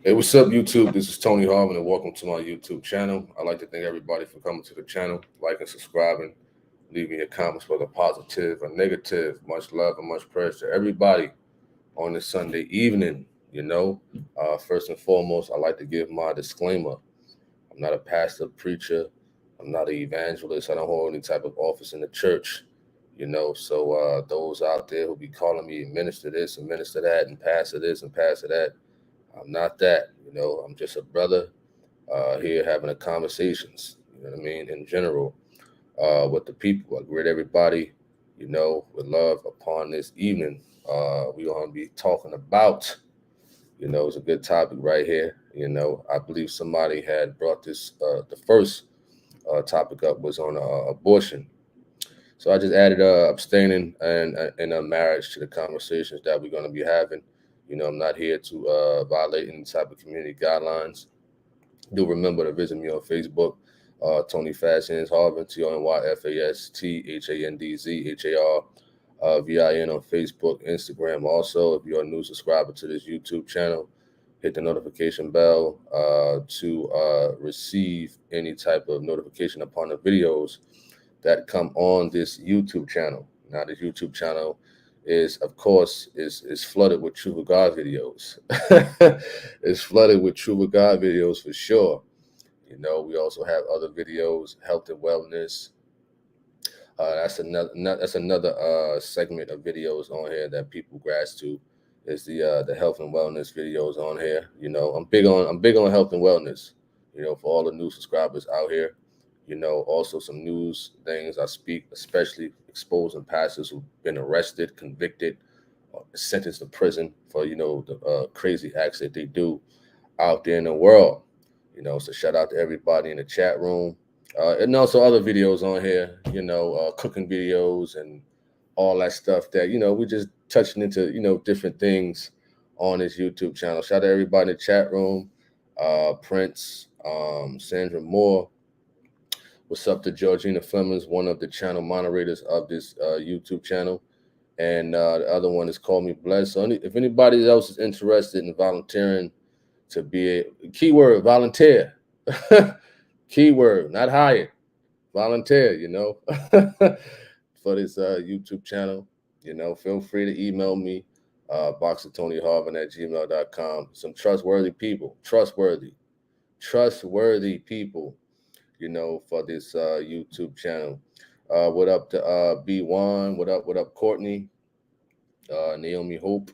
Hey, what's up, YouTube? This is Tony Harvin, and welcome to my YouTube channel. I'd like to thank everybody for coming to the channel, liking, subscribing, leaving your comments, whether positive or negative. Much love and much praise to everybody on this Sunday evening. First and foremost, I'd like to give my disclaimer. I'm not a pastor, preacher. I'm not an evangelist. I don't hold any type of office in the church. So those out there who be calling me minister this and minister that and pastor this and pastor that, I'm not that. I'm just a brother here having a conversations. You know what I mean? In general, with the people, I greet everybody. With love upon this evening. We're gonna be talking about. It's a good topic right here. I believe somebody had brought this. The first topic up was on abortion. So I just added abstaining and marriage to the conversations that we're going to be having. I'm not here to violate any type of community guidelines. Do remember to visit me on Facebook, Tony Fasthands Harvin, TonyFasthandZHandVin on Facebook, Instagram. Also, if you're a new subscriber to this YouTube channel, hit the notification bell to receive any type of notification upon the videos that come on this YouTube channel. Now, this YouTube channel is, of course, is flooded with True God videos. It's flooded with True God videos for sure. We also have other videos, health and wellness. That's another segment of videos on here that people grasp to is the health and wellness videos on here. I'm big on health and wellness. For all the new subscribers out here. Also some news things I speak, especially exposing pastors who've been arrested, convicted, or sentenced to prison for the crazy acts that they do out there in the world. So shout out to everybody in the chat room. And also other videos on here, cooking videos and all that stuff that, we just touching into, different things on this YouTube channel. Shout out to everybody in the chat room. Prince, Sandra Moore. What's up to Georgina Flemings, one of the channel moderators of this YouTube channel. And the other one is Call Me Blessed. So if anybody else is interested in volunteering to be a keyword, volunteer. Keyword, not hired. Volunteer, for this YouTube channel. Feel free to email me, boxertonyharvin@gmail.com. Some trustworthy people, trustworthy people, for this YouTube channel. What up to B1? What up, Courtney? Naomi Hope.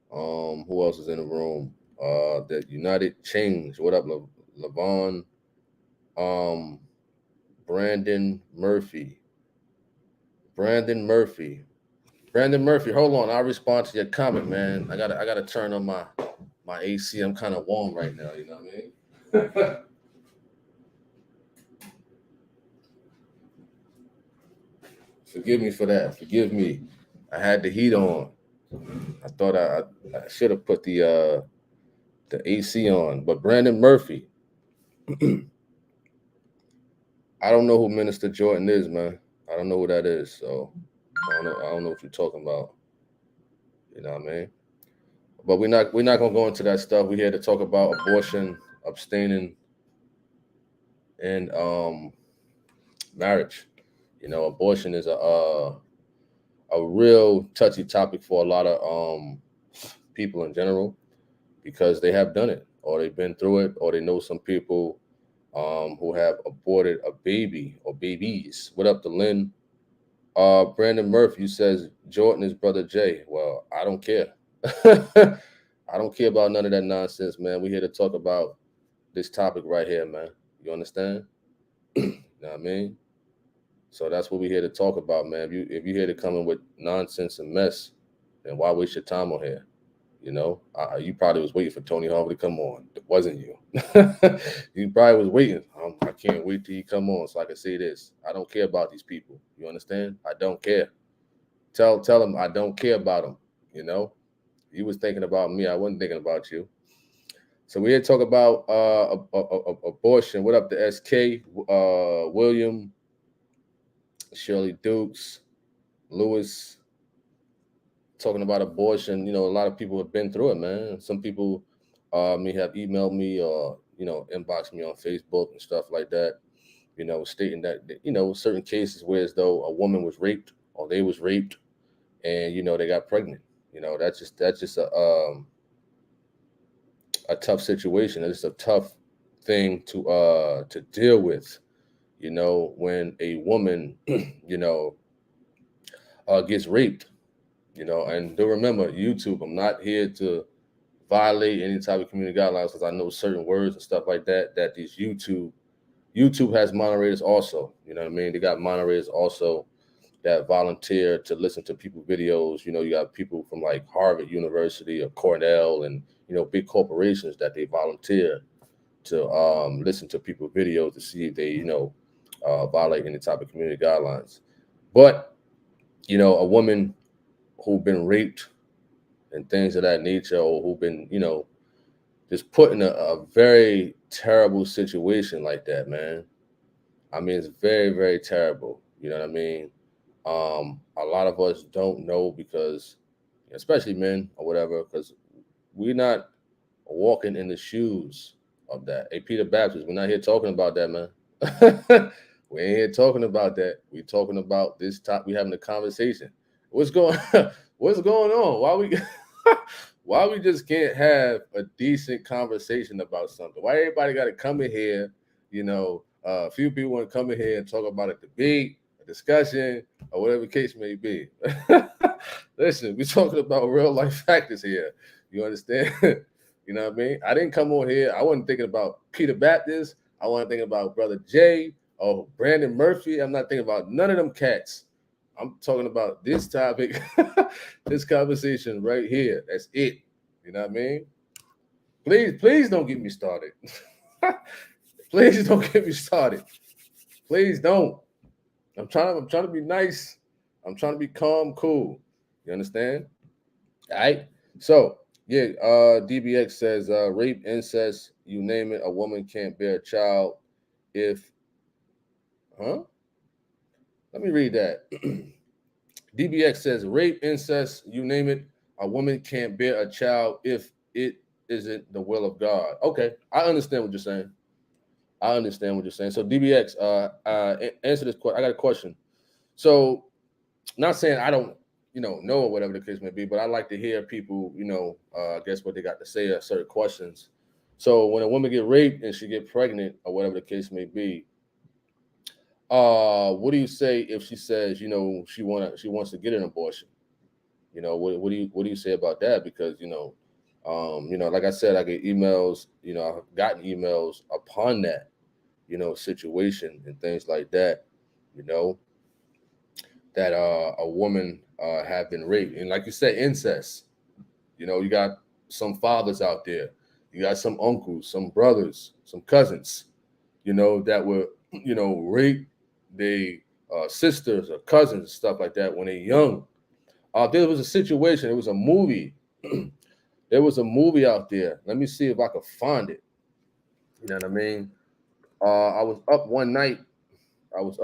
Who else is in the room? The United Change. What up, Lavon? Um, Brandon Murphy. Brandon Murphy. Brandon Murphy. Hold on, I'll respond to your comment, man. I gotta turn on my AC. I'm kind of warm right now. You know what I mean? Forgive me for that. Forgive me. I had the heat on. I thought I should have put the AC on. But Brandon Murphy, I don't know who Minister Jordan is, man. I don't know who that is. So I don't know what you're talking about. You know what I mean? But we're not gonna go into that stuff. We're here to talk about abortion, abstaining, and marriage. Abortion is a real touchy topic for a lot of people in general because they have done it or they've been through it or they know some people who have aborted a baby or babies. What up to Lynn? Brandon Murphy says Jordan is brother Jay. Well, I don't care. I don't care about none of that nonsense, man. We're here to talk about this topic right here, man. You understand? You know what I mean? So that's what we're here to talk about, man. If you're here to come in with nonsense and mess, then why waste your time on here? You probably was waiting for Tony Harvin to come on. It wasn't you. You probably was waiting. I can't wait till he come on so I can say this. I don't care about these people. You understand? I don't care. Tell them I don't care about them. You was thinking about me. I wasn't thinking about you. So we're here to talk about abortion. What up to SK? William, Shirley Dukes, Lewis, talking about abortion. A lot of people have been through it, man. Some people may have emailed me or inboxed me on Facebook and stuff like that. Stating that certain cases where as though a woman was raped or they was raped, and they got pregnant. That's just a tough situation. It's a tough thing to deal with. When a woman gets raped. And do remember, YouTube. I'm not here to violate any type of community guidelines because I know certain words and stuff like that. That these YouTube has moderators also. You know what I mean? They got moderators also that volunteer to listen to people videos. You got people from like Harvard University or Cornell and big corporations that they volunteer to listen to people videos to see if they violate any type of community guidelines. But a woman who been raped and things of that nature, or who've been just put in a very terrible situation like that, man. I mean, it's very, very terrible. You know what I mean? A lot of us don't know because, especially men or whatever, because we're not walking in the shoes of that. Hey, Peter Baptist, we're not here talking about that, man. We ain't here talking about that. We're talking about this top. We having a conversation. What's going on? Why we just can't have a decent conversation about something? Why everybody got to come in here? A few people want to come in here and talk about a debate, a discussion, or whatever the case may be. Listen, we're talking about real life factors here. You understand? You know what I mean? I didn't come on here. I wasn't thinking about Peter Baptist. I wasn't thinking about Brother Jay or Brandon Murphy. I'm not thinking about none of them cats. I'm talking about this topic, this conversation right here. That's it. You know what I mean? Please don't get me started. Please don't get me started. Please don't. I'm trying to be nice. I'm trying to be calm, cool. You understand? All right. So yeah, DBX says rape, incest, you name it, a woman can't bear a child if Let me read that. DBX says rape, incest, you name it, a woman can't bear a child if it isn't the will of God. Okay, I understand what you're saying. So DBX, answer this question. I got a question. So, not saying I don't, know or whatever the case may be, but I like to hear people, I guess what they got to say at certain questions. So when a woman get raped and she get pregnant or whatever the case may be, what do you say if she says, she wants to get an abortion? What do you say about that? Because like I said, I get emails. I've gotten emails upon that, situation and things like that. That a woman have been raped, and like you said, incest. You got some fathers out there, you got some uncles, some brothers, some cousins, that were raped they sisters or cousins, stuff like that when they're young. There was a situation. It was a movie. There was a movie out there. Let me see if I could find it. You know what I mean? I was up one night. I was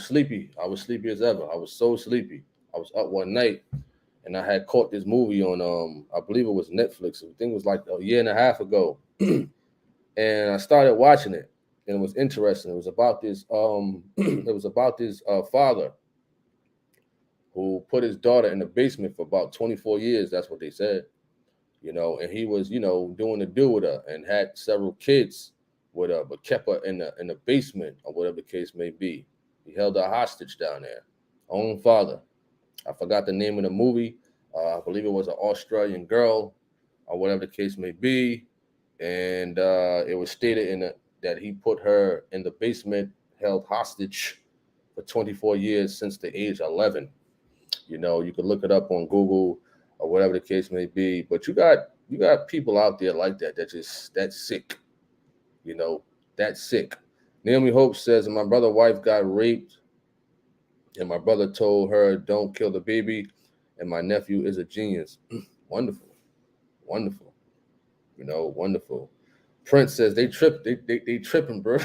sleepy. I was sleepy as ever. I was so sleepy. I was up one night, and I had caught this movie on I believe it was Netflix. I think it was like a year and a half ago, and I started watching it. And it was interesting. It was about this father who put his daughter in the basement for about 24 years. That's what they said. And he was, doing the do with her and had several kids with her, but kept her in the basement or whatever the case may be. He held her hostage down there. Own father. I forgot the name of the movie. I believe it was an Australian girl or whatever the case may be. And it was stated that he put her in the basement, held hostage for 24 years since the age of 11. You could look it up on Google or whatever the case may be. But you got people out there like that that's sick. That's sick. Naomi Hope says, my brother's wife got raped, and my brother told her, don't kill the baby, and my nephew is a genius. Wonderful. Wonderful. Prince says they tripping, bro.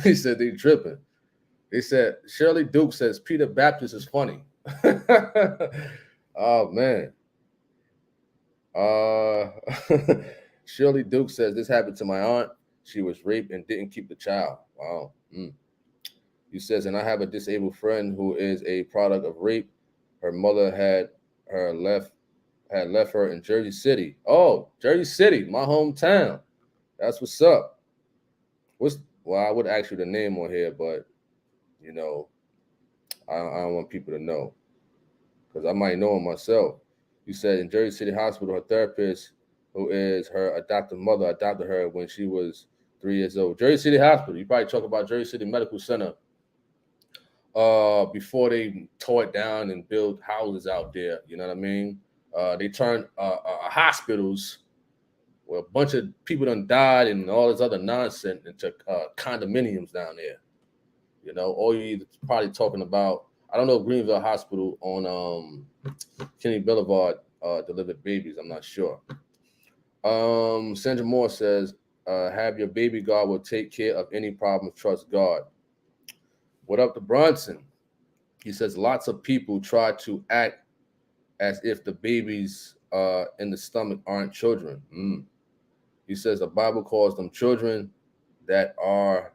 He said they tripping. They said Shirley Duke says Peter Baptist is funny. Oh man. Uh, Shirley Duke says this happened to my aunt. She was raped and didn't keep the child. Wow. He says, and I have a disabled friend who is a product of rape. Her mother her left had left her in Jersey City. Oh, Jersey City, my hometown. That's what's up. I would ask you the name on here, but you know, I don't want people to know because I might know him myself. You said in Jersey City Hospital, her therapist, who is her adoptive mother, adopted her when she was 3 years old. Jersey City Hospital. You probably talk about Jersey City Medical Center. Before they tore it down and built houses out there, you know what I mean? They turned hospitals where a bunch of people done died and all this other nonsense into condominiums down there. You know, or you probably talking about, I don't know, Greenville Hospital on Kennedy Boulevard delivered babies. I'm not sure. Sandra Moore says, have your baby. God will take care of any problems. Trust God. What up to Bronson? He says lots of people try to act as if the babies in the stomach aren't children. He says the Bible calls them children that are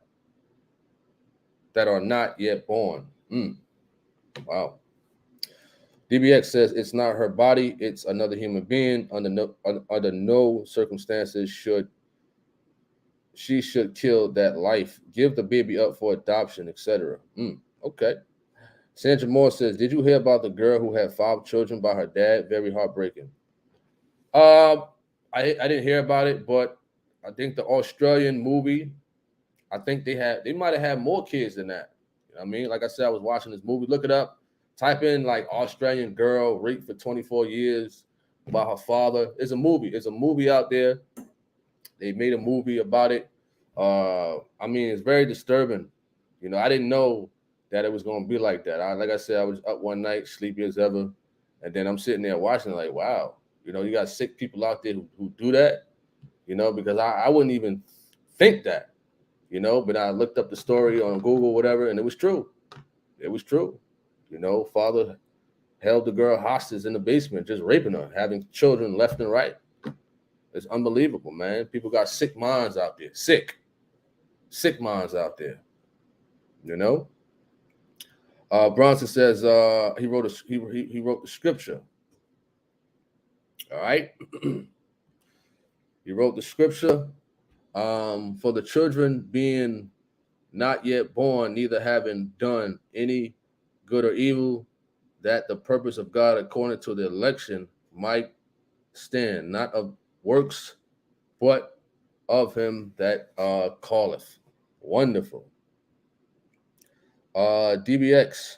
not yet born. Wow. DBX says it's not her body, it's another human being. Under no circumstances should kill that life. Give the baby up for adoption, etc. Okay. Sandra Moore says, did you hear about the girl who had 5 children by her dad? Very heartbreaking. I didn't hear about it, but I think the Australian movie, I think they might have had more kids than that. You know what I mean? Like I said, I was watching this movie. Look it up. Type in like Australian girl raped for 24 years by her father. It's a movie. It's a movie out there. They made a movie about it. I mean, it's very disturbing. You know, I didn't know that it was going to be like that. Like I said, I was up one night, sleepy as ever. And then I'm sitting there watching like, wow, you know, you got sick people out there who do that, you know, because I wouldn't even think that, you know, but I looked up the story on Google, whatever, and it was true. It was true. You know, father held the girl hostage in the basement, just raping her, having children left and right. It's unbelievable, man. People got sick minds out there. Sick minds out there. You know? Bronson says he wrote the scripture. All right. He wrote the scripture for the children being not yet born, neither having done any good or evil, that the purpose of God according to the election might stand, not of works, but of him that calleth. Wonderful. DBX,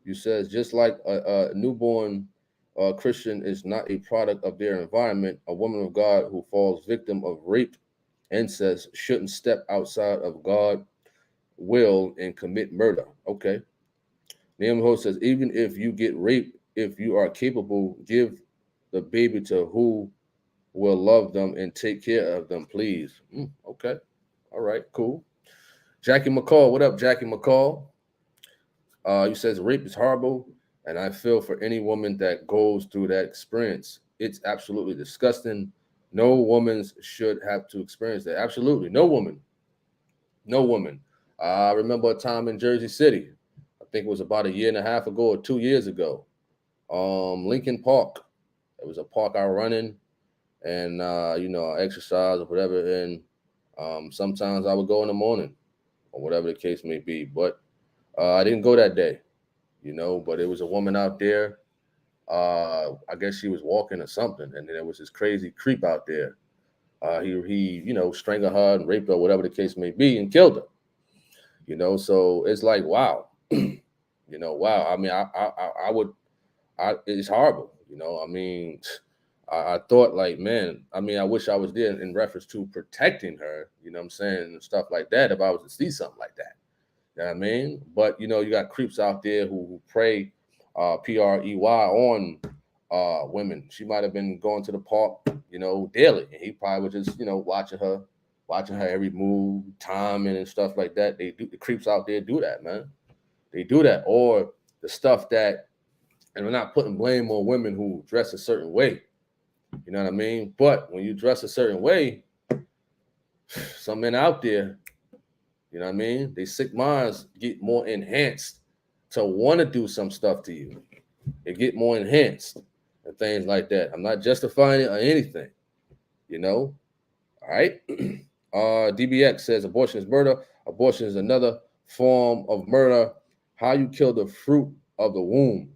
you says just like a newborn Christian is not a product of their environment, a woman of God who falls victim of rape, incest, shouldn't step outside of God's will and commit murder. Okay. Nehemiah says, even if you get raped, if you are capable, give the baby to who will love them and take care of them, please. Okay. All right, cool. Jackie McCall, what up, Jackie McCall? You says rape is horrible, and I feel for any woman that goes through that experience. It's absolutely disgusting. No woman should have to experience that. Absolutely, no woman. No woman. I remember a time in Jersey City. I think it was about 1.5 years ago or 2 years ago. Lincoln Park. It was a park I run in, and you know, I exercise or whatever. And sometimes I would go in the morning, or whatever the case may be. But I didn't go that day, you know. But it was a woman out there. I guess she was walking or something, and then there was this crazy creep out there. He you know, strangled her and raped her, whatever the case may be, and killed her. You know, so it's like, wow, you know, wow. I mean, it's horrible. You know, I mean, I thought like, man, I mean, I wish I was there in reference to protecting her, you know what I'm saying, and stuff like that, if I was to see something like that. You know what I mean? But, you know, you got creeps out there who prey, PREY on women. She might have been going to the park, you know, daily, and he probably was just, you know, watching her every move, timing and stuff like that. The creeps out there do that, man. They do that. Or the stuff that And we're not putting blame on women who dress a certain way. You know what I mean? But when you dress a certain way, some men out there, you know what I mean? They sick minds get more enhanced to want to do some stuff to you. They get more enhanced and things like that. I'm not justifying it or anything, you know? All right. DBX says abortion is murder. Abortion is another form of murder. How you kill the fruit of the womb.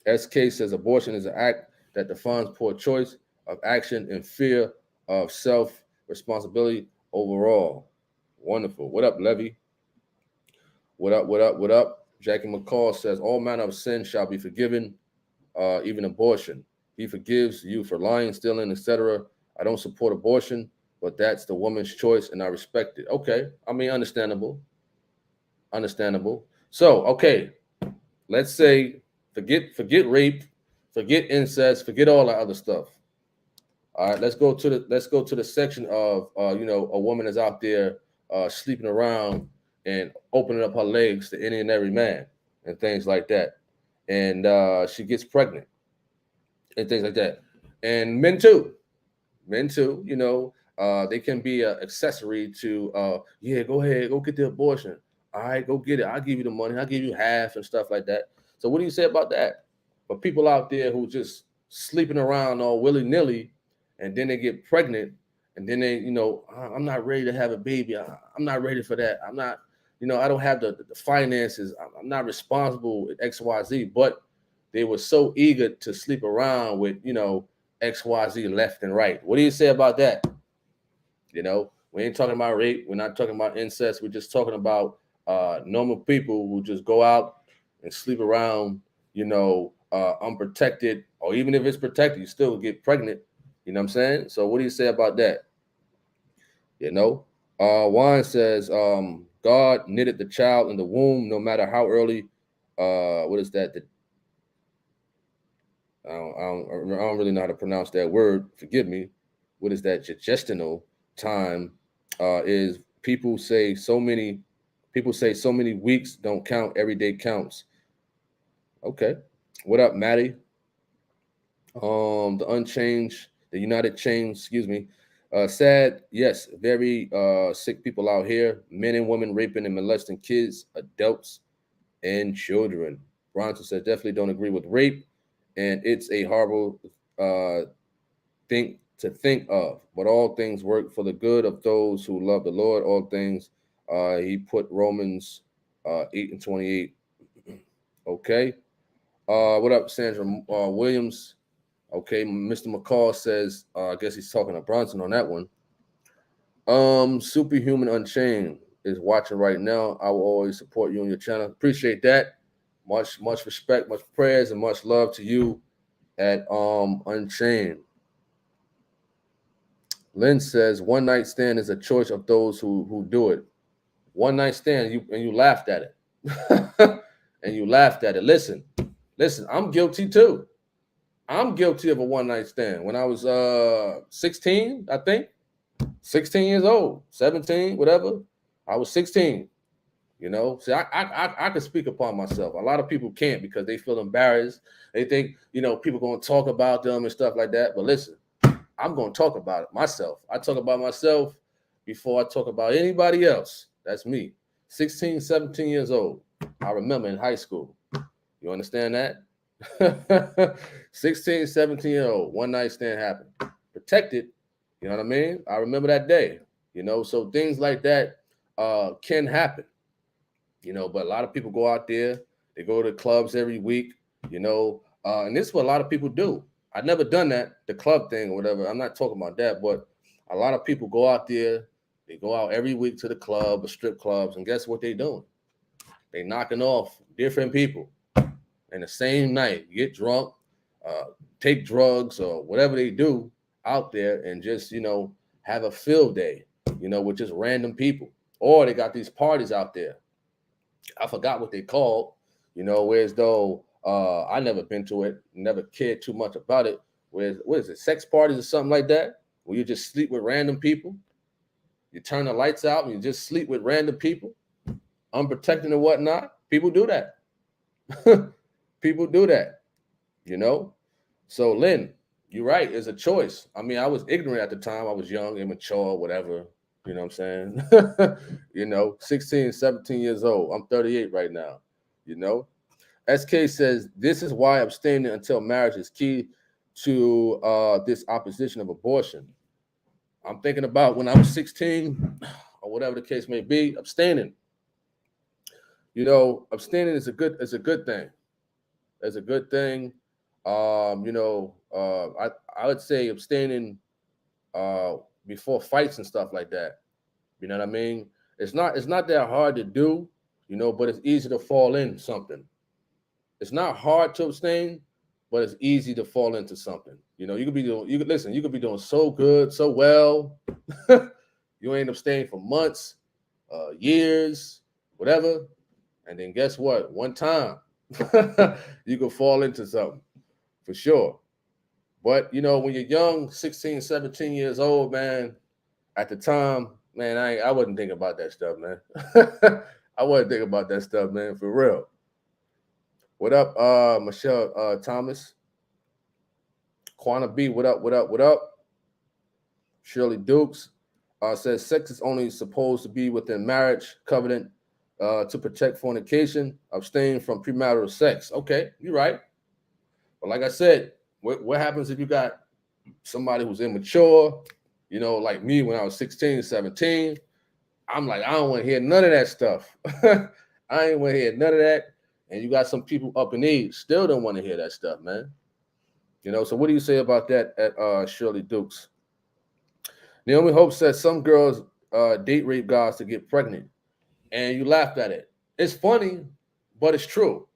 SK says abortion is an act that defines poor choice of action and fear of self-responsibility overall. Wonderful. What up, Levy? What up, what up, what up? Jackie McCall says all manner of sin shall be forgiven, even abortion. He forgives you for lying, stealing, etc. I don't support abortion, but that's the woman's choice and I respect it. Okay. I mean, understandable. Understandable. So, okay, let's say forget rape, forget incest, forget all that other stuff. All right, let's go to the section of a woman is out there sleeping around and opening up her legs to any and every man and things like that, and she gets pregnant and things like that, and men too, they can be an accessory to yeah, go ahead, go get the abortion. All right, go get it. I'll give you the money. I'll give you half and stuff like that. So what do you say about that? But people out there who just sleeping around all willy-nilly and then they get pregnant and then they, I'm not ready to have a baby. I'm not ready for that. I'm not, I don't have the finances. I'm not responsible at XYZ, but they were so eager to sleep around with, XYZ left and right. What do you say about that? We ain't talking about rape. We're not talking about incest. We're just talking about normal people who just go out and sleep around, unprotected, or even if it's protected, you still get pregnant. You know what I'm saying? So what do you say about that? Juan says, God knitted the child in the womb, no matter how early. What is that? I don't really know how to pronounce that word. Forgive me. What is that? Gestational time is people say so many weeks don't count. Every day counts. Okay. What up, Maddie? The United Chains, excuse me. Sad, yes, very sick people out here, men and women raping and molesting kids, adults, and children. Bronson says, definitely don't agree with rape, and it's a horrible thing to think of. But all things work for the good of those who love the Lord. All things, he put Romans 8:28. Okay. What up, Sandra Williams? Okay, Mr. McCall says, I guess he's talking to Bronson on that one. Superhuman Unchained is watching right now. I will always support you on your channel. Appreciate that. Much respect, much prayers, and much love to you at Unchained. Lynn says, one night stand is a choice of those who do it. One night stand, you laughed at it. And you laughed at it. Listen, I'm guilty too. I'm guilty of a one night stand. When I was 16, I think, 16 years old, 17, whatever. I was 16. See, I can speak upon myself. A lot of people can't because they feel embarrassed. They think, people going to talk about them and stuff like that. But listen, I'm going to talk about it myself. I talk about myself before I talk about anybody else. That's me. 16, 17 years old. I remember in high school. You understand that? 16, 17-year-old, one night stand happened. Protected, you know what I mean? I remember that day, so things like that can happen, but a lot of people go out there, they go to clubs every week, and this is what a lot of people do. I've never done that, the club thing or whatever. I'm not talking about that, but a lot of people go out there, they go out every week to the club or strip clubs, and guess what they doing? They knocking off different people in the same night, get drunk, take drugs or whatever they do out there and just, have a field day, with just random people. Or they got these parties out there. I forgot what they called, whereas though I never been to it, never cared too much about it. Whereas, what is it, sex parties or something like that, where you just sleep with random people. You turn the lights out and you just sleep with random people, unprotected and whatnot. People do that. People do that, you know. So Lynn, you're right. It's a choice. I mean, I was ignorant at the time. I was young, immature, whatever. You know what I'm saying? 16, 17 years old. I'm 38 right now. You know, SK says this is why abstaining until marriage is key to this opposition of abortion. I'm thinking about when I was 16 or whatever the case may be, abstaining. Abstaining is a good thing. It's a good thing. I would say abstaining uh, before fights and stuff like that. You know what I mean? It's not that hard to do, but it's easy to fall in something. It's not hard to abstain, but it's easy to fall into something. You could be doing so good, so well. You ain't abstained for months, years, whatever. And then guess what? One time, you could fall into something for sure. But when you're young, 16, 17 years old, man, at the time, man, I wasn't thinking about that stuff, man. I wasn't thinking about that stuff, man, for real. What up, Michelle Thomas? Quana B, what up, what up, what up? Shirley Dukes says sex is only supposed to be within marriage covenant to protect fornication, abstain from premarital sex. Okay, you're right. But like I said, what happens if you got somebody who's immature, like me when I was 16, 17? I'm like, I don't want to hear none of that stuff. I ain't want to hear none of that. And you got some people up in age still don't want to hear that stuff, man. So what do you say about that at Shirley Dukes? Naomi Hope says some girls date rape guys to get pregnant, and you laughed at it. It's funny, but it's true.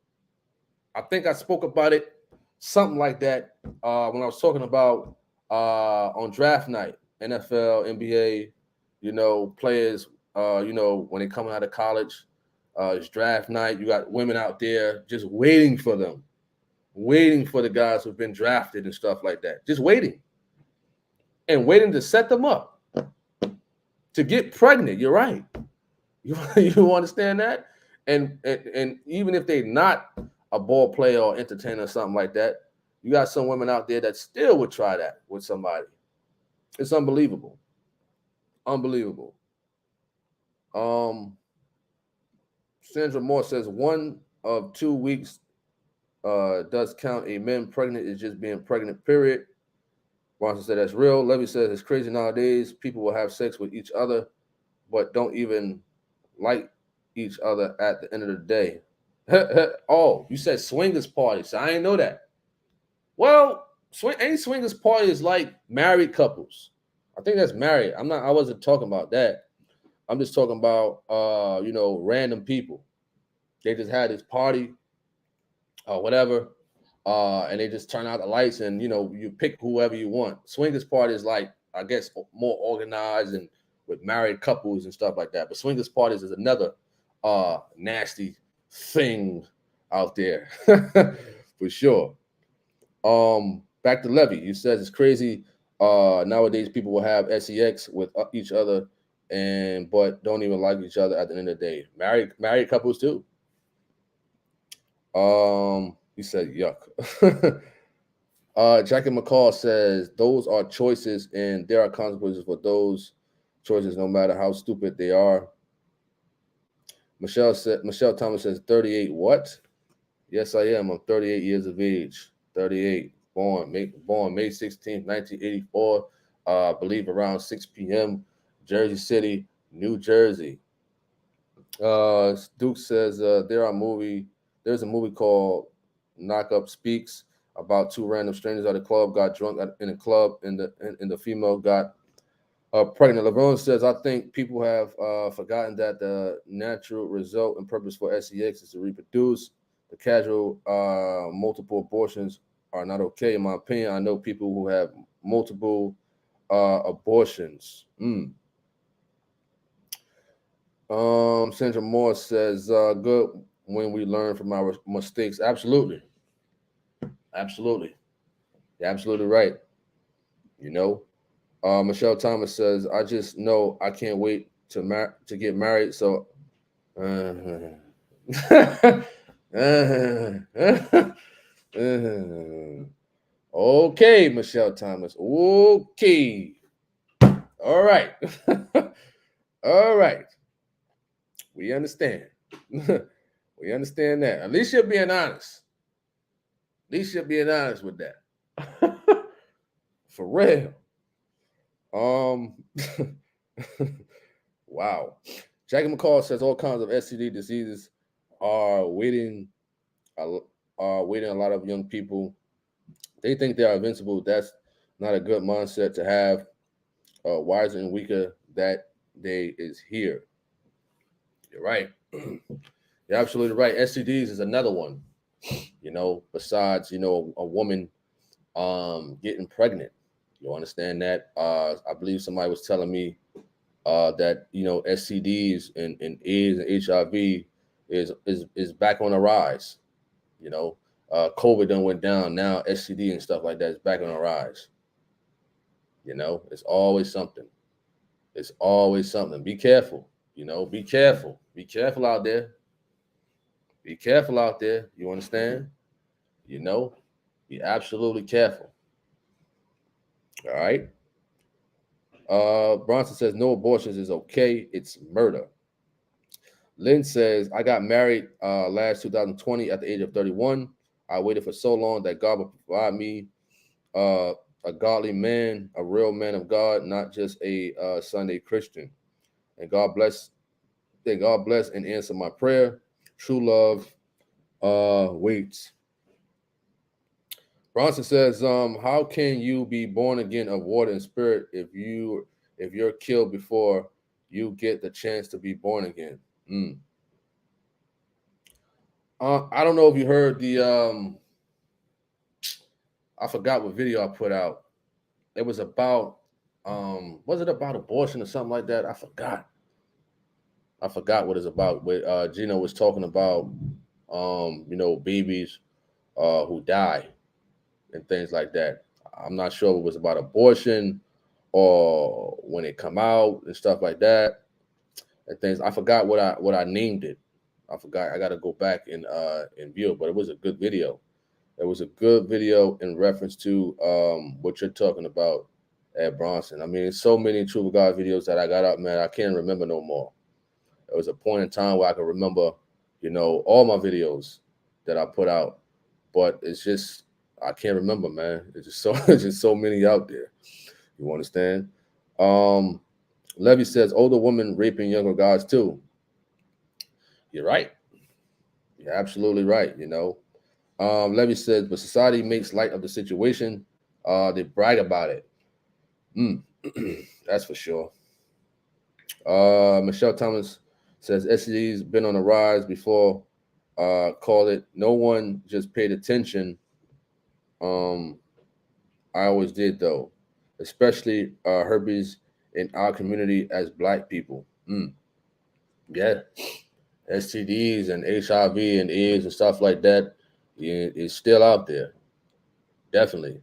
I think I spoke about it, something like that, when I was talking about on draft night, NFL, NBA, players, when they coming out of college, it's draft night. You got women out there just waiting for them, waiting for the guys who've been drafted and stuff like that, just waiting to set them up to get pregnant. You're right. You understand that? And even if they're not a ball player or entertainer or something like that, you got some women out there that still would try that with somebody. It's unbelievable. Unbelievable. Sandra Moore says 1 of 2 weeks does count. A man pregnant is just being pregnant, period. Bronson said that's real. Levy says it's crazy nowadays. People will have sex with each other, but don't even like each other at the end of the day. Oh, you said swingers parties. I didn't know that. Well, any swingers party is like married couples. I think that's married. I wasn't talking about that. I'm just talking about random people. They just had this party or whatever, and they just turn out the lights and you pick whoever you want. Swingers party is like, I guess, more organized and with married couples and stuff like that. But swingers parties is another nasty thing out there for sure. Back to Levy. He says it's crazy. Nowadays people will have sex with each other but don't even like each other at the end of the day. Married couples too. He said yuck. Jackie McCall says those are choices and there are consequences for those choices, no matter how stupid they are. Michelle Thomas says 38. What? Yes, I am. I'm 38 years of age. 38. Born May 16th, 1984. I believe around 6 p.m. Jersey City, New Jersey. Duke says there's a movie called Knock Up Speaks about 2 random strangers at a club got drunk in a club and the female got pregnant. LeBron says, I think people have forgotten that the natural result and purpose for sex is to reproduce. The casual multiple abortions are not okay, in my opinion. I know people who have multiple abortions. Sandra Moore says, good when we learn from our mistakes. Absolutely. Absolutely. You're absolutely right. Michelle Thomas says, I just know I can't wait to get married. So Okay, Michelle Thomas. Okay. All right. All right. We understand. We understand that. At least you're being honest. At least you're being honest with that. For real. Wow. Jackie McCall says all kinds of STD diseases are waiting a lot of young people. They think they are invincible. That's not a good mindset to have. Wiser and weaker that day is here. You're right. You're absolutely right. STDs is another one. Besides, a woman getting pregnant. You understand that? I believe somebody was telling me that STDs and AIDS and HIV is back on the rise. COVID done went down. Now STD and stuff like that is back on the rise. It's always something. It's always something. Be careful. Be careful. Be careful out there. Be careful out there. You understand? Be absolutely careful. All right. Bronson says no abortions is okay. It's murder. Lynn says I got married last 2020 at the age of 31. I waited for so long that God would provide me a godly man, a real man of God, not just a Sunday Christian. And God bless. God bless and answer my prayer. True love waits. Bronson says, how can you be born again of water and spirit if you're killed before you get the chance to be born again? I don't know if you heard the I forgot what video I put out. It was about was it about abortion or something like that? I forgot what it's about. Where Gino was talking about babies who die and things like that. I'm not sure if it was about abortion or when it come out and stuff like that and things. I forgot what I named it. I forgot. I got to go back and view it, but it was a good video. It was a good video in reference to what you're talking about at Bronson. I mean, so many True God videos that I got up, man. I can't remember no more. There was a point in time where I could remember, all my videos that I put out, but it's just I can't remember, man. It's just so many out there. You understand? Levy says older women raping younger guys too. You're right. You're absolutely right. Levy says, but society makes light of the situation. They brag about it. That's for sure. Michelle Thomas says STDs been on the rise before. Call it. No one just paid attention. I always did though, especially herpes in our community as Black people. Yeah, STDs and HIV and AIDS and stuff like that is still out there. Definitely,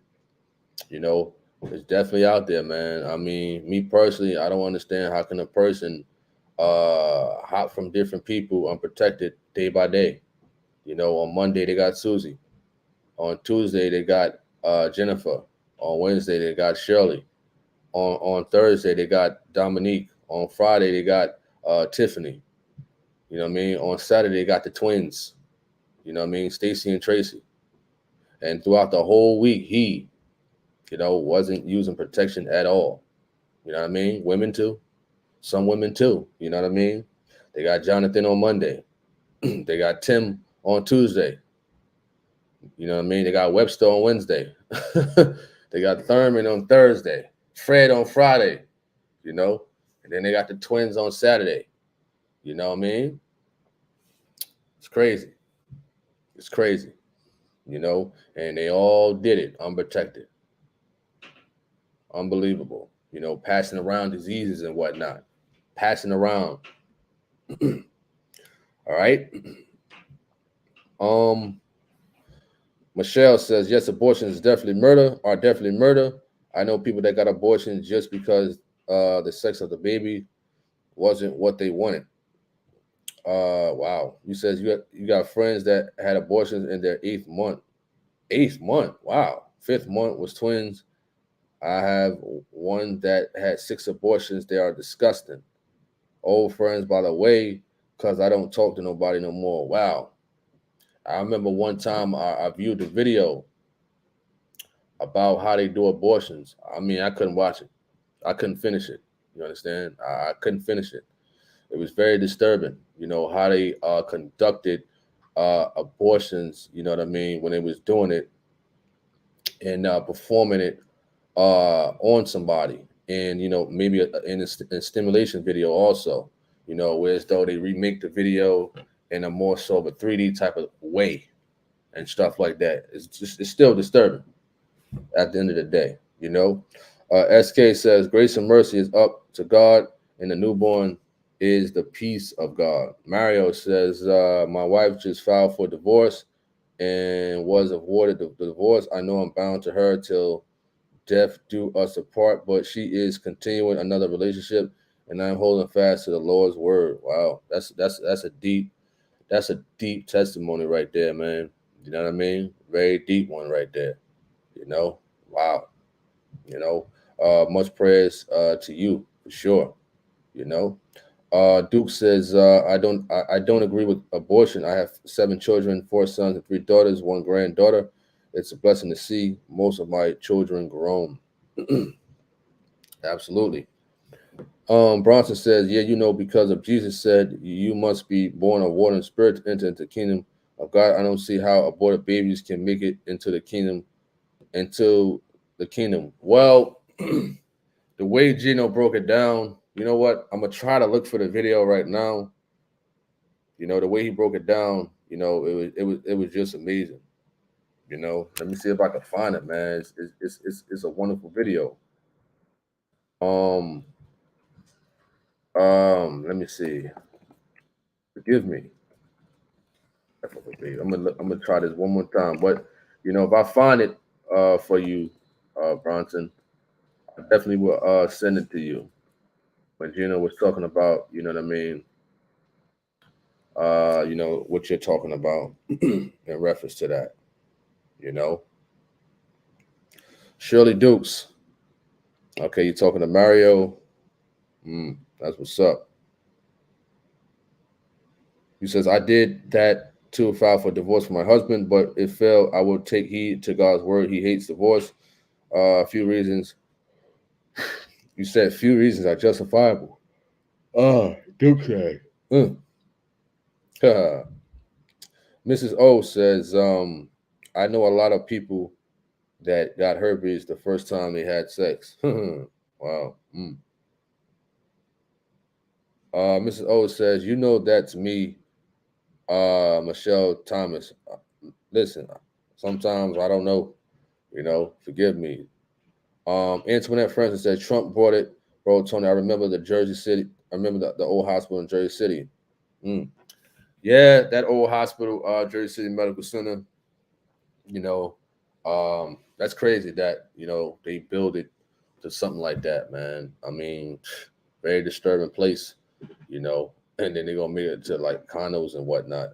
it's definitely out there, man. I mean, me personally, I don't understand how can a person hop from different people unprotected day by day. On Monday they got Susie. On Tuesday they got Jennifer. On Wednesday they got Shirley. On Thursday they got Dominique. On Friday they got Tiffany. You know what I mean? On Saturday they got the twins. You know what I mean? Stacy and Tracy. And throughout the whole week he, wasn't using protection at all. You know what I mean? Women too. Some women too. You know what I mean? They got Jonathan on Monday. They got Tim on Tuesday. You know what I mean? They got Webster on Wednesday. They got Thurman on Thursday. Fred on Friday. And then they got the twins on Saturday. You know what I mean? It's crazy. It's crazy. And they all did it unprotected. Unbelievable. Passing around diseases and whatnot. Passing around. All right. Michelle says, yes, abortion is definitely murder. I know people that got abortions just because the sex of the baby wasn't what they wanted. Wow. You says you got friends that had abortions in their 8th month. 8th month. Wow. 5th month was twins. I have one that had 6 abortions. They are disgusting. Old friends, by the way, because I don't talk to nobody no more. Wow. I remember one time I viewed the video about how they do abortions. I mean, I couldn't watch it. I couldn't finish it. You understand? I couldn't finish it. It was very disturbing, how they conducted abortions, you know what I mean, when they was doing it and performing it on somebody. And, maybe in a stimulation video also, whereas though they remake the video in a more so of a 3D type of way and stuff like that. It's still disturbing at the end of the day, SK says, grace and mercy is up to God, and the newborn is the peace of God. Mario says, my wife just filed for divorce and was awarded the divorce. I know I'm bound to her till death do us apart, but she is continuing another relationship, and I'm holding fast to the Lord's word. Wow, that's a deep testimony right there, man. You know what I mean? Very deep one right there. Wow. Much prayers to you for sure. Duke says, I don't agree with abortion. I have 7 children, 4 sons and 3 daughters, 1 granddaughter. It's a blessing to see most of my children grown. Absolutely. Bronson says, yeah, because of Jesus said you must be born of water and spirit to enter into the kingdom of God. I don't see how aborted babies can make it into the kingdom. Well, the way Gino broke it down, you know what? I'm gonna try to look for the video right now. The way he broke it down, it was just amazing. Let me see if I can find it, man. It's a wonderful video. Let me see. Forgive me. I'm gonna try this one more time. But if I find it for you, Bronson, I definitely will send it to you. When Gino was talking about, you know what I mean, what you're talking about in reference to that, Shirley Dukes. Okay, you're talking to Mario. That's what's up. He says, I did that to file for divorce for my husband, but it failed. I will take heed to God's word. He hates divorce. A few reasons. You said few reasons are justifiable. Duke said. Mrs. O says, I know a lot of people that got herpes the first time they had sex. Wow. Mrs. O says, that's me, Michelle Thomas. Listen, sometimes I don't know, forgive me. Antoinette Francis said, Trump brought it, bro, Tony. I remember I remember the old hospital in Jersey City. Yeah, that old hospital, Jersey City Medical Center, that's crazy that, they build it to something like that, man. I mean, very disturbing place, and then they're going to make it to like condos and whatnot.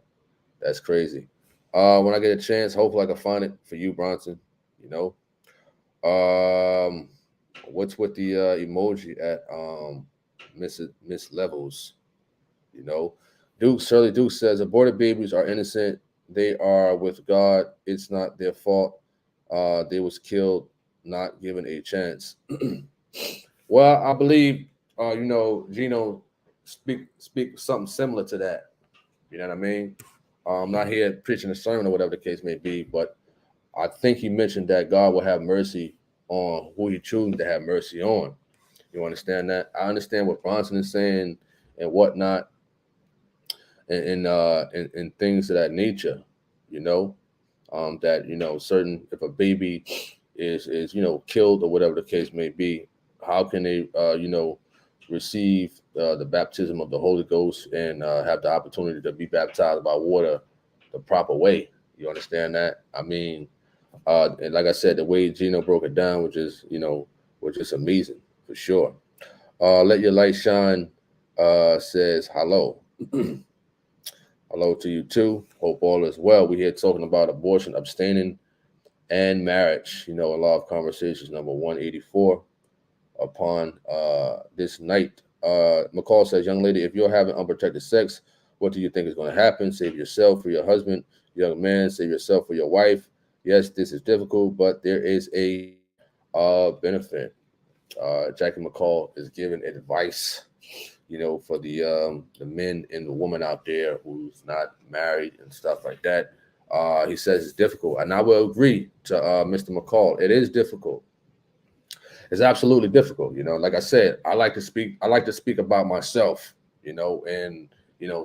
That's crazy. When I get a chance, hopefully I can find it for you, Bronson, What's with the emoji at Miss Levels? Shirley Duke says aborted babies are innocent. They are with God. It's not their fault. They was killed, not given a chance. Well, I believe Gino speak something similar to that. You know what I mean? I'm not here preaching a sermon or whatever the case may be, but I think he mentioned that God will have mercy on who he chooses to have mercy on. You understand that? I understand what Bronson is saying and whatnot, and things of that nature. That certain, if a baby is killed or whatever the case may be, how can they receive the baptism of the Holy Ghost and have the opportunity to be baptized by water the proper way? You understand that? I mean, and like I said, the way Gino broke it down, which is amazing for sure. Let your light shine says hello. Hello to you too. Hope all is well. We're here talking about abortion, abstaining, and marriage. A lot of conversations. Number 184 upon this night. McCall says, young lady, if you're having unprotected sex, what do you think is going to happen? Save yourself for your husband. Young man, save yourself for your wife. Yes, this is difficult, but there is a benefit. Jackie McCall is giving advice, for the men and the woman out there who's not married and stuff like that. He says it's difficult, and I will agree to Mr. McCall. It is difficult. It's absolutely difficult. Like I said, I like to speak about myself. And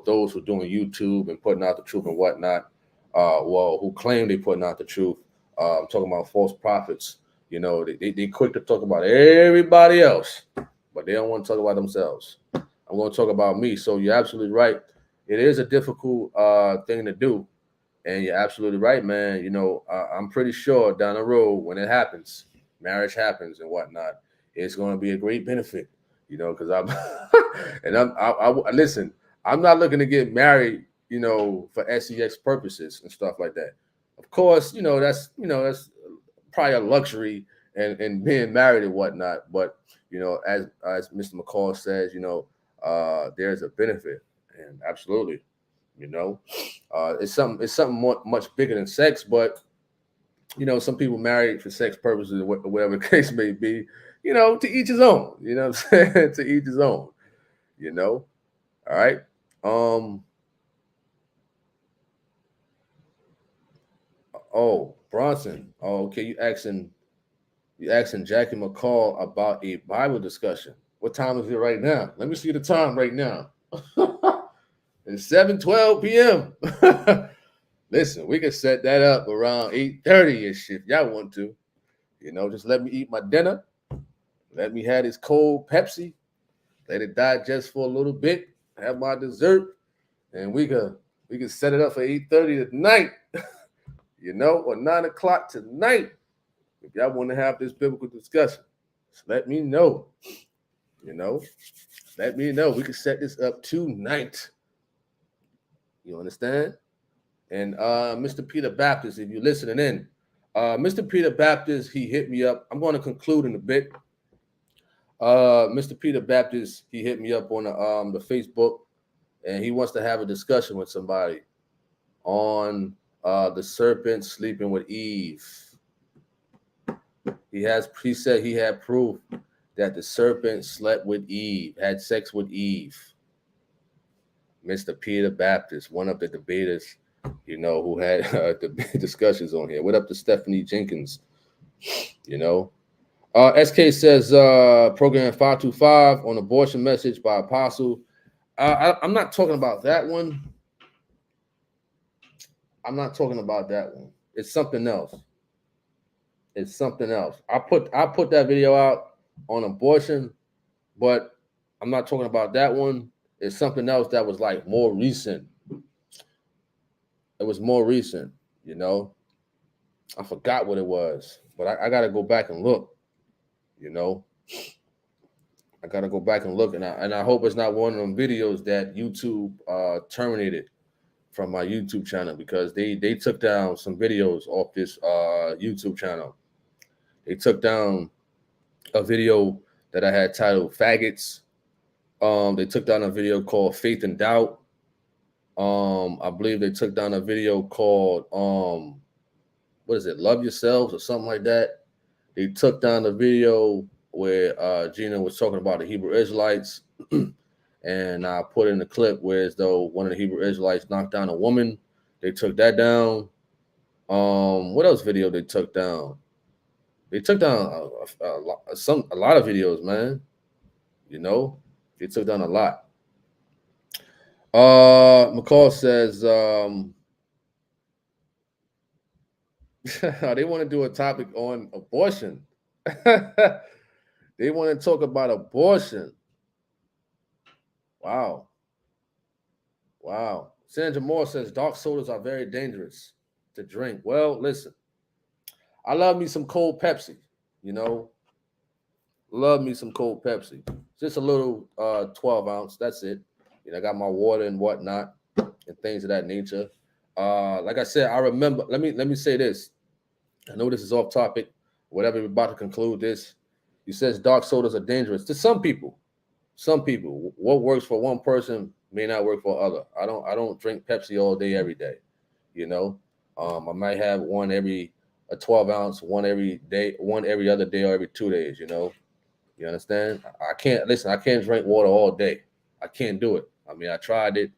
those who are doing YouTube and putting out the truth and whatnot. Who claim they're putting out the truth. I'm talking about false prophets. They quick to talk about everybody else, but they don't want to talk about themselves. I'm going to talk about me. So you're absolutely right. It is a difficult thing to do. And you're absolutely right, man. I'm pretty sure down the road when it happens, marriage happens and whatnot, it's going to be a great benefit, because listen, I'm not looking to get married, for sex purposes and stuff like that. Of course, that's probably a luxury and being married and whatnot. But, as Mr. McCall says, there's a benefit, and absolutely, it's something much bigger than sex. But some people marry for sex purposes or whatever the case may be. To each his own. You know what I'm saying? To each his own. All right. Oh, Bronson. Oh, okay. You asking Jackie McCall about a Bible discussion. What time is it right now? Let me see the time right now. It's 7:12 p.m. Listen, we can set that up around 8:30-ish if y'all want to. Just let me eat my dinner. Let me have this cold Pepsi. Let it digest for a little bit. Have my dessert. And we can set it up for 8:30 tonight. Or 9 o'clock tonight. If y'all want to have this biblical discussion, just let me know. Let me know. We can set this up tonight. You understand? And Mr. Peter Baptist, if you're listening in, Mr. Peter Baptist, he hit me up. I'm going to conclude in a bit. Mr. Peter Baptist, he hit me up on the Facebook, and he wants to have a discussion with somebody on the serpent sleeping with Eve. He said he had proof that the serpent slept with Eve, had sex with Eve. Mr. Peter Baptist, one of the debaters, who had discussions on here. What up to Stephanie Jenkins? SK says program 525 on abortion message by Apostle. I'm not talking about that one. It's something else. I put that video out on abortion, but I'm not talking about that one. It's something else that was like more recent. It was more recent, I forgot what it was, but I got to go back and look, I got to go back and look, and I hope it's not one of them videos that YouTube terminated from my YouTube channel, because they took down some videos off this YouTube channel. They took down a video that I had titled Faggots. They took down a video called Faith and Doubt. I believe they took down a video called what is it, Love Yourselves or something like that. They took down the video where Gina was talking about the Hebrew Israelites, and I put in the clip where as though one of the Hebrew Israelites knocked down a woman. They took that down. What else video they took down? They took down a lot of videos, man. They took down a lot. McCall says they want to do a topic on abortion. They want to talk about abortion. Wow. Sandra Moore says dark sodas are very dangerous to drink. Well, listen, I love me some cold Pepsi, Love me some cold Pepsi. Just a little 12 ounce. That's it. I got my water and whatnot. and things of that nature. Like I said, I remember. Let me say this. I know this is off topic. Whatever we're about to conclude this. He says dark sodas are dangerous to some people. Some people. What works for one person may not work for other. I don't drink Pepsi all day every day. You know, I might have one every a 12 ounce, one every day, one every other day or every 2 days. You understand? I can't listen. I can't drink water all day. I can't do it. I mean, I tried it,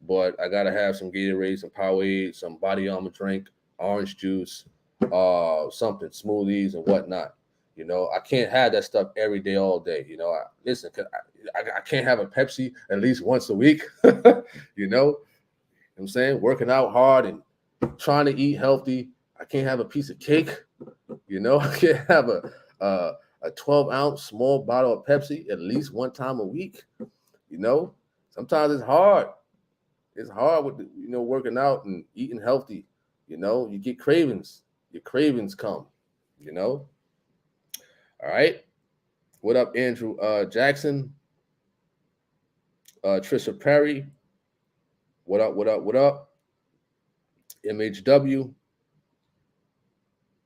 but I gotta have some Gatorade, some Powerade, some Body Armor drink, orange juice, something smoothies and whatnot. I can't have that stuff every day, all day. Listen, 'cause I can't have a Pepsi at least once a week. you know, what I'm saying, working out hard and trying to eat healthy. I can't have a piece of cake. I can't have a 12-ounce small bottle of Pepsi at least one time a week. Sometimes it's hard. It's hard with working out and eating healthy. You get cravings. Your cravings come. All right. What up, Andrew Jackson? Trisha Perry. What up? What up? What up? MHW.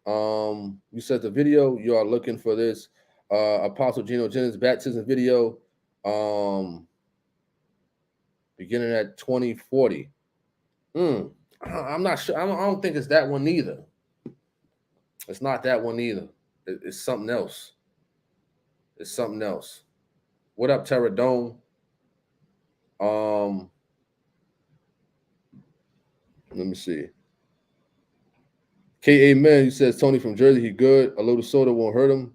You said the video you are looking for this Apostle Geno Jennings baptism video, beginning at 2040. I'm not sure. I don't think it's that one either. It's not that one either. It's something else. It's something else. What up, Terra Dome? Let me see. K.A. Man, he says Tony from Jersey, he good. A little soda won't hurt him.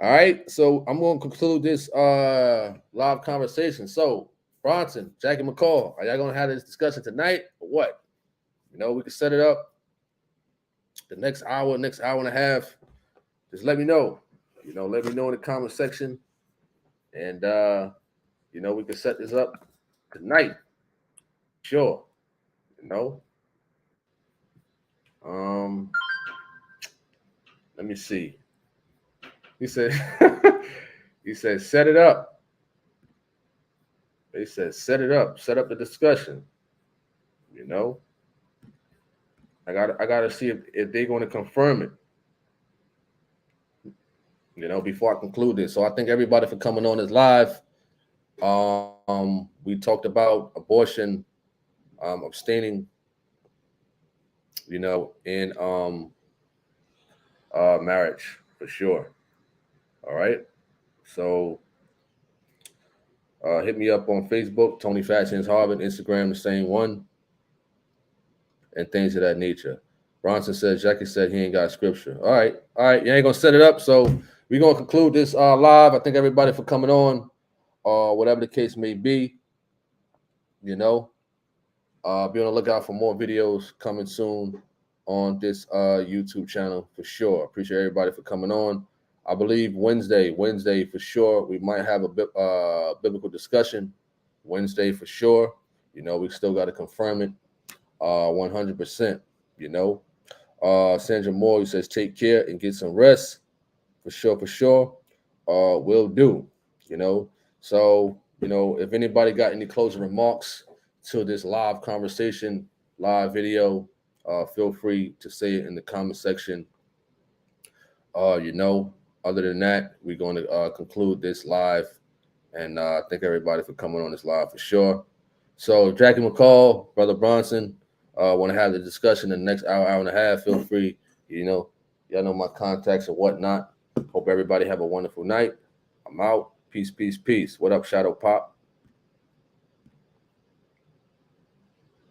All right, so I'm going to conclude this live conversation. So, Bronson, Jackie McCall, are y'all going to have this discussion tonight or what? We can set it up the next hour and a half. Just let me know. Let me know in the comment section. And, we can set this up tonight. Sure. Let me see. He said, set it up. They said, set it up. Set up the discussion. I gotta see if they're going to confirm it. Before I conclude this. So I thank everybody for coming on this live. We talked about abortion, abstaining, in marriage for sure. All right. So hit me up on Facebook, Tony Fashions Harvin, Instagram, the same one, and things of that nature. Bronson says, Jackie said he ain't got scripture. All right. You ain't gonna set it up. So we're gonna conclude this live. I thank everybody for coming on, whatever the case may be. Be on the lookout for more videos coming soon on this YouTube channel for sure. Appreciate everybody for coming on. I believe Wednesday for sure. We might have a biblical discussion Wednesday for sure. We still got to confirm it 100%. Sandra Moore says take care and get some rest for sure. Will do. So if anybody got any closing remarks to this live conversation, live video, feel free to say it in the comment section. Other than that, we're going to conclude this live, and thank everybody for coming on this live for sure. So, Jackie McCall, Brother Bronson, want to have the discussion in the next hour and a half. Feel free. Y'all know my contacts and whatnot. Hope everybody have a wonderful night. I'm out. Peace. What up, Shadow Pop?